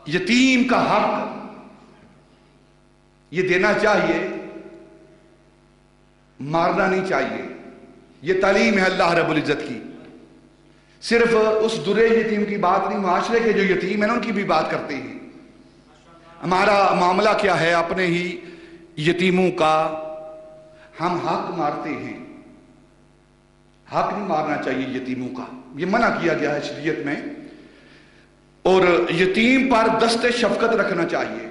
یتیم کا حق یہ دینا چاہیے، مارنا نہیں چاہیے. یہ تعلیم ہے اللہ رب العزت کی. صرف اس درے یتیم کی بات نہیں، معاشرے کے جو یتیم ہیں ان کی بھی بات کرتے ہیں. ہمارا معاملہ کیا ہے اپنے ہی یتیموں کا؟ ہم حق مارتے ہیں. حق نہیں مارنا چاہیے یتیموں کا، یہ منع کیا گیا ہے شریعت میں. اور یتیم پر دست شفقت رکھنا چاہیے،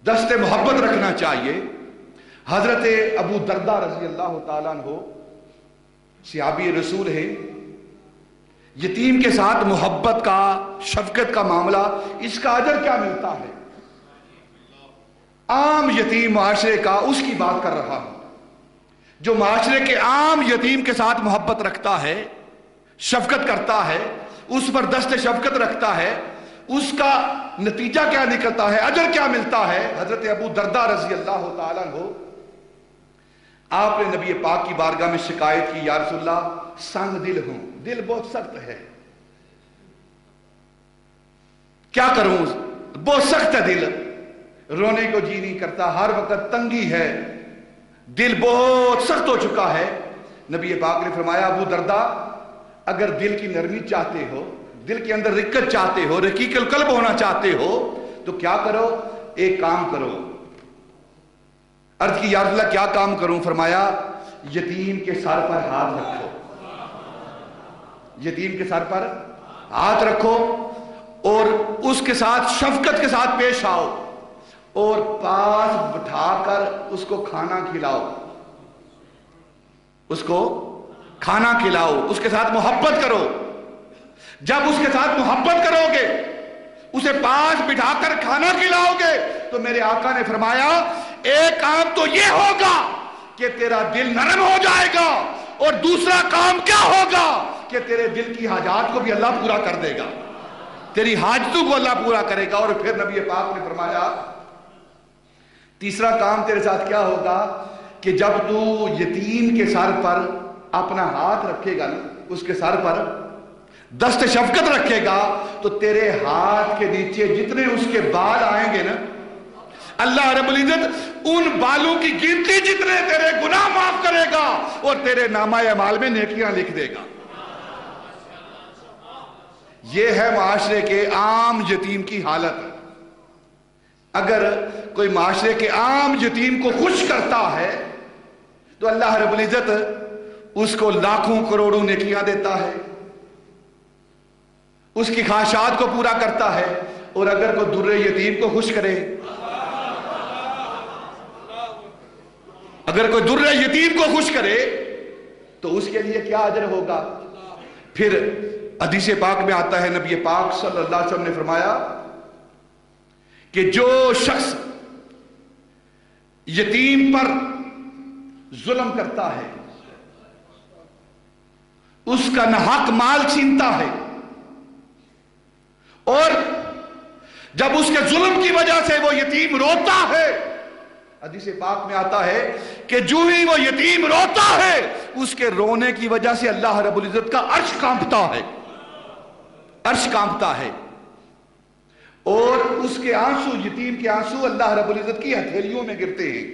دست محبت رکھنا چاہیے. حضرت ابو دردہ رضی اللہ تعالیٰ عنہ صحابی رسول ہے. یتیم کے ساتھ محبت کا، شفقت کا معاملہ، اس کا اجر کیا ملتا ہے؟ عام یتیم معاشرے کا اس کی بات کر رہا ہوں جو معاشرے کے عام یتیم کے ساتھ محبت رکھتا ہے، شفقت کرتا ہے، اس پر دست شفقت رکھتا ہے. اس کا نتیجہ کیا نکلتا ہے، اجر کیا ملتا ہے؟ حضرت ابو دردہ رضی اللہ تعالیٰ عنہ آپ نے نبی پاک کی بارگاہ میں شکایت کی، یا رسول اللہ سنگ دل ہوں، دل بہت سخت ہے، کیا کروں؟ بہت سخت ہے دل، رونے کو جی نہیں کرتا، ہر وقت تنگی ہے، دل بہت سخت ہو چکا ہے. نبی پاک نے فرمایا ابو دردہ اگر دل کی نرمی چاہتے ہو، دل کے اندر رقت چاہتے ہو، رقیق القلب ہونا چاہتے ہو تو کیا کرو؟ ایک کام کرو. عرض کی یا رسول اللہ کیا کام کروں؟ فرمایا یتیم کے سر پر ہاتھ رکھو، یتیم کے سر پر ہاتھ رکھو اور اس کے ساتھ شفقت کے ساتھ پیش آؤ اور پاس بٹھا کر اس کو کھانا کھلاؤ، اس کو کھانا کھلاؤ، اس کے ساتھ محبت کرو. جب اس کے ساتھ محبت کرو گے، اسے پاس بٹھا کر کھانا کھلاؤ گے تو میرے آقا نے فرمایا ایک کام تو یہ ہوگا کہ تیرا دل نرم ہو جائے گا، اور دوسرا کام کیا ہوگا کہ تیرے دل کی حاجات کو بھی اللہ پورا کر دے گا، تیری حاجتوں کو اللہ پورا کرے گا. اور پھر نبی پاک نے فرمایا تیسرا کام تیرے ساتھ کیا ہوگا کہ جب تو یتیم کے سر پر اپنا ہاتھ رکھے گا نا، اس کے سر پر دست شفقت رکھے گا تو تیرے ہاتھ کے نیچے جتنے اس کے بال آئیں گے نا، اللہ رب العزت ان بالوں کی گنتی جتنے تیرے گناہ معاف کرے گا اور تیرے نامہ اعمال میں نیکیاں لکھ دے گا. یہ ہے معاشرے کے عام یتیم کی حالت. اگر کوئی معاشرے کے عام یتیم کو خوش کرتا ہے تو اللہ رب العزت اس کو لاکھوں کروڑوں نیکیاں دیتا ہے، اس کی خواہشات کو پورا کرتا ہے. اور اگر کوئی در یتیم کو خوش کرے، اگر کوئی در یتیم کو خوش کرے تو اس کے لیے کیا اجر ہوگا؟ پھر حدیث پاک میں آتا ہے نبی پاک صلی اللہ علیہ وسلم نے فرمایا کہ جو شخص یتیم پر ظلم کرتا ہے، اس کا ناحق مال چھینتا ہے، اور جب اس کے ظلم کی وجہ سے وہ یتیم روتا ہے، حدیث پاک میں آتا ہے کہ جو ہی وہ یتیم روتا ہے اس کے رونے کی وجہ سے اللہ رب العزت کا عرش کانپتا ہے، عرش کانپتا ہے. اور اس کے آنسو، یتیم کے آنسو اللہ رب العزت کی ہتھیلیوں میں گرتے ہیں،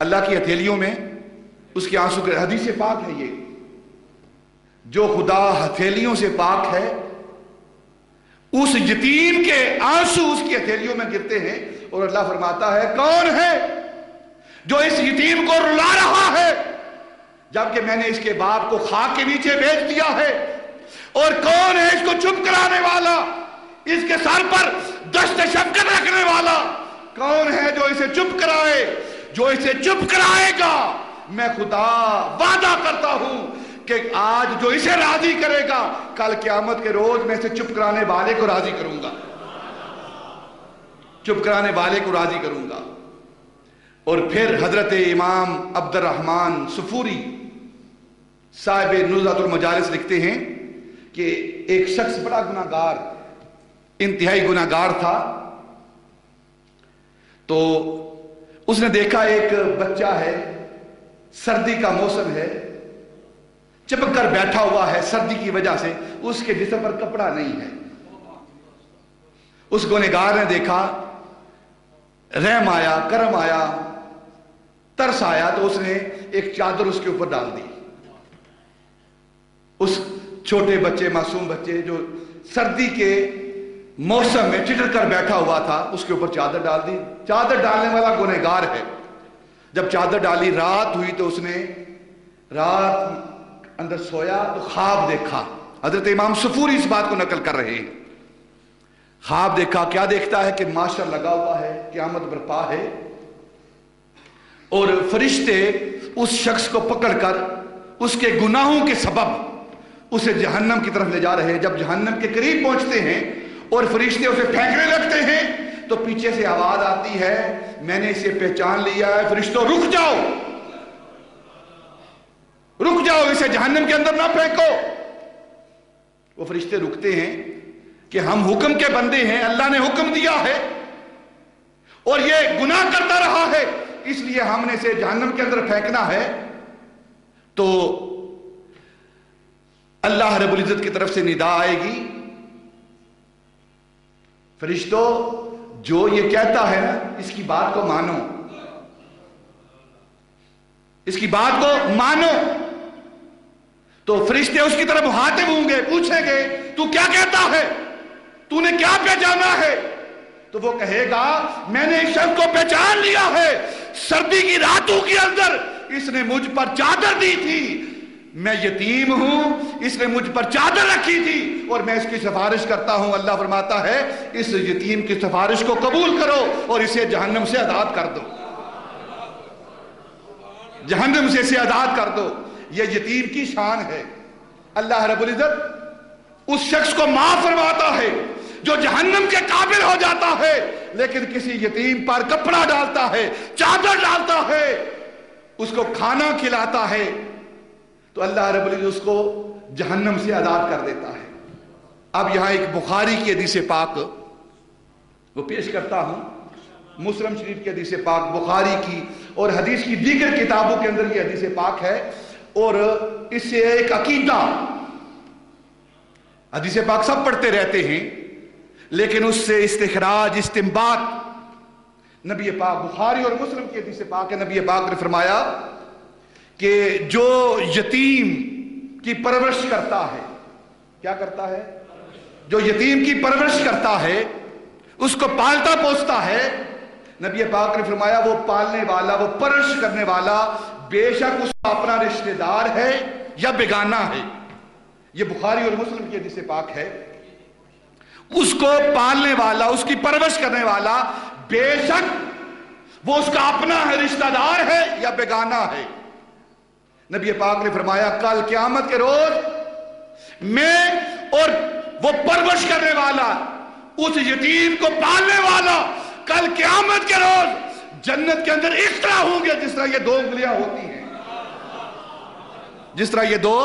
اللہ کی ہتھیلیوں میں اس کے آنسو گرتے. حدیث پاک ہے یہ. جو خدا ہتھیلیوں سے پاک ہے اس یتیم کے آنسو اس کی ہتھیلیوں میں گرتے ہیں، اور اللہ فرماتا ہے کون ہے جو اس یتیم کو رلا رہا ہے جبکہ میں نے اس کے باپ کو خاک کے نیچے بھیج دیا ہے، اور کون ہے اس کو چپ کرانے والا، اس کے سر پر دست شفقت رکھنے والا، کون ہے جو اسے چپ کرائے؟ جو اسے چپ کرائے گا میں خدا وعدہ کرتا ہوں کہ آج جو اسے راضی کرے گا کل قیامت کے روز میں اسے چپ کرانے والے کو راضی کروں گا، چپ کرانے والے کو راضی کروں گا. اور پھر حضرت امام عبد الرحمن صفوری صاحب نزہۃ المجالس لکھتے ہیں کہ ایک شخص بڑا گناہگار، انتہائی گناہگار تھا، تو اس نے دیکھا ایک بچہ ہے، سردی کا موسم ہے، چپک کر بیٹھا ہوا ہے، سردی کی وجہ سے اس کے جسم پر کپڑا نہیں ہے، उस गुनहगार ने देखा, रहम आया, करम आया, तरस आया, तो उसने एक चादर उसके ऊपर डाल दी। उस छोटे बच्चे, मासूम बच्चे जो सर्दी के मौसम में ठिठर कर बैठा हुआ था, उसके ऊपर चादर डाल दी। चादर डालने वाला गुनहगार है। जब चादर डाली, रात हुई, तो उसने रात अंदर सोया तो ख्वाब देखा। हजरत इमाम सफूरी इस बात को नकल कर रहे हैं। ख्वाब देखा, क्या देखता है कि माशर लगा हुआ है, क़यामत बर्पा है, और फरिश्ते उस शख्स को पकड़कर उसके गुनाहों के सबब उसे जहन्नम की तरफ ले जा रहे हैं। जब जहन्नम के करीब पहुंचते हैं और फरिश्ते उसे फेंकने लगते हैं, तो पीछे से आवाज आती है, मैंने इसे पहचान लिया है, फरिश्तों रुक जाओ, रुक जाओ, इसे जहन्नम के अंदर ना फेंको। वो फरिश्ते रुकते हैं कि हम हुक्म के बंदे हैं, अल्लाह ने हुक्म दिया है और ये गुनाह करता रहा है, इसलिए हमने इसे जहन्नम के अंदर फेंकना है। तो अल्लाह रब्बुल इज्जत की तरफ से निदा आएगी, फरिश्तों जो ये कहता है ना, इसकी बात को मानो, इसकी बात को मानो। तो फरिश्ते उसकी तरफ मुखातिब होंगे, पूछेंगे तू क्या कहता है, तूने क्या पहचाना है? तो वो कहेगा मैंने इस शख्स को पहचान लिया है, सर्दी की रातों के अंदर इसने मुझ पर चादर दी थी, मैं यतीम हूं, इसने मुझ पर चादर रखी थी और मैं इसकी सिफारिश करता हूं। अल्लाह फरमाता है इस यतीम की सिफारिश को कबूल करो और इसे जहन्नम से आजाद कर दो, जहन्नम से इसे आजाद कर दो। यह यतीम की शान है। अल्लाह रब्बुल इज्जत उस शख्स को माफ फरमाता है जो जहन्नम के काबिल हो जाता है, लेकिन किसी यतीम पर कपड़ा डालता है, चादर डालता है, उसको खाना खिलाता है, तो अल्लाह रब्बुल इज्जत उसको जहन्नम से आजाद कर देता है। अब यहां एक बुखारी की हदीस पाक वो पेश करता हूं, मुस्लिम शरीफ की हदीस पाक, बुखारी की और हदीस की दीगर किताबों के अंदर ये हदीस पाक है। और इससे एक अकीदा, हदीस पाक सब पढ़ते रहते हैं, लेकिन उससे इस्तिखराज, इस्तिंबात नबी पाक, बुखारी और मुस्लिम की हदीस पाक है, नबी पाक ने फरमाया कि जो यतीम की परवरिश करता है, क्या करता है? जो यतीम की परवरिश करता है, उसको पालता पोसता है, नबी पाक ने फरमाया वो पालने वाला, वो परवरिश करने वाला बेशक उसका अपना रिश्तेदार है या बेगाना है। ये बुखारी और मुस्लिम की हदीस पाक है। उसको पालने वाला, उसकी परवरिश करने वाला, बेशक वो उसका अपना है, रिश्तेदार है या बेगाना है। नबी पाक ने फरमाया कल क़यामत के रोज मैं और वो परवरिश करने वाला, उस यतीम को पालने वाला, कल क़यामत के रोज जन्नत के अंदर इस तरह होंगे जिस तरह ये दो उंगलियां होती हैं, जिस तरह ये दो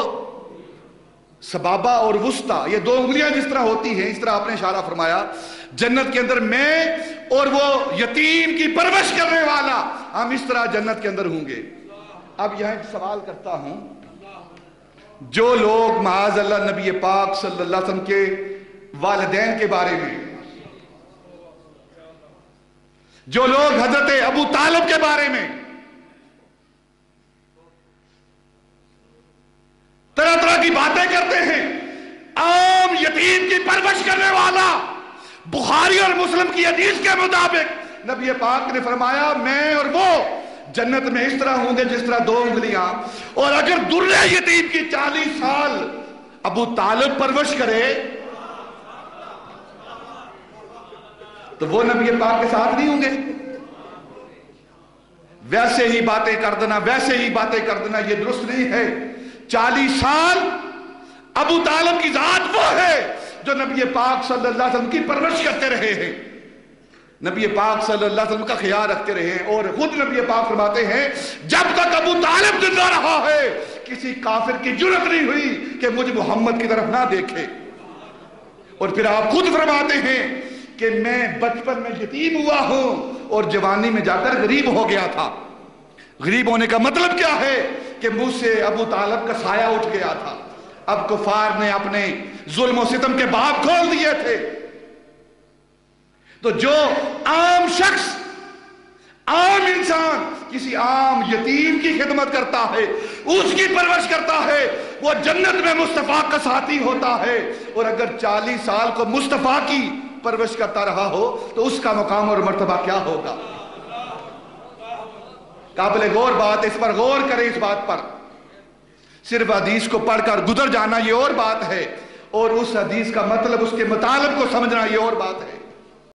सबाबा और वुस्ता, ये दो उंगलियां जिस तरह होती हैं, इस तरह आपने इशारा फरमाया जन्नत के अंदर मैं और वो यतीम की परवरिश करने वाला, हम इस तरह जन्नत के अंदर होंगे। अब यहां एक सवाल करता हूं, जो लोग माज़ अल्लाह नबी पाक सल्लल्लाहु अलैहि वसल्लम के वालिदैन के बारे में, जो लोग हजरत अबू तालिब के बारे में तरह तरह की बातें करते हैं, आम यतीम की परवरिश करने वाला, बुखारी और मुस्लिम की हदीस के मुताबिक नबी पाक ने फरमाया मैं और वो जन्नत में इस तरह होंगे जिस तरह दो उंगलियां। और अगर दुर्रे यतीम की 40 साल अबू तालिब परवरिश करे तो वो नबी पाक के साथ नहीं होंगे। वैसे ही बातें कर देना, वैसे ही बातें कर देना, ये दुरुस्त नहीं है। 40 साल अबू तालिब की जात वो है जो नबी पाक सल्लल्लाहु अलैहि वसल्लम की परवरिश करते रहे हैं, नबी पाक सल्लल्लाहु अलैहि वसल्लम का ख्याल रखते रहे हैं। और खुद नबी पाक फरमाते हैं जब तक अबू तालिब जिंदा रहा है किसी काफिर की जुर्रत नहीं हुई कि मुझ मोहम्मद की तरफ ना देखे। और फिर आप खुद फरमाते हैं कि मैं बचपन में यतीम हुआ हूं और जवानी में जाकर गरीब हो गया था। गरीब होने का मतलब क्या है कि मुझ से अबू तालिब का साया उठ गया था। अब कुफार ने अपने जुल्म और सितम के बाब खोल दिए थे। تو جو عام شخص، عام انسان کسی عام یتیم کی خدمت کرتا ہے، اس کی پرورش کرتا ہے، وہ جنت میں مصطفیٰ کا ساتھی ہوتا ہے. اور اگر 40 سال کو مصطفیٰ کی پرورش کرتا رہا ہو تو اس کا مقام اور مرتبہ کیا ہوگا؟ قابل غور بات، اس پر غور کریں. اس بات پر صرف حدیث کو پڑھ کر گزر جانا یہ اور بات ہے، اور اس حدیث کا مطلب، اس کے مطالب کو سمجھنا یہ اور بات ہے.